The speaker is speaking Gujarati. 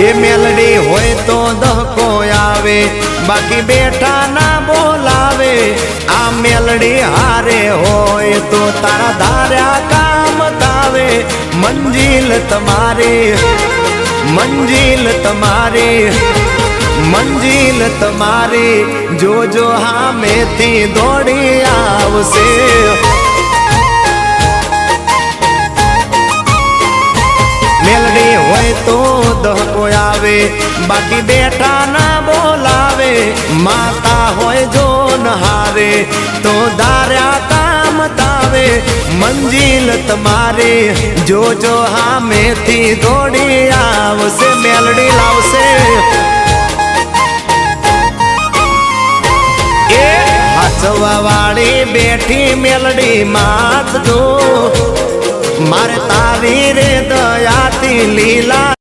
એ મેલડી હોય તો દહકો આવે, બાકી બેઠા ના બોલાવે। આ મેલડી હારે હોય તો તારા ધાર્યા કામ તાવે। મંજિલ તમારી, મંજિલ તમારી, મંજિલ તમારી, જોજો હામેથી દોડી આવશે। મેલડી હોય તો દહકો આવે, બાકી બેઠા ના બોલાવે। માતા હોય જો નહારે તો ધાર્યા કામ તાવે। મંજિલ તમારી, જોજો હામેથી દોડી આવશે। મેલડી લાવશે। એ હાચવા વાળી બેઠી મેલડી માત જો, મારે તારી રે દયાથી લીલા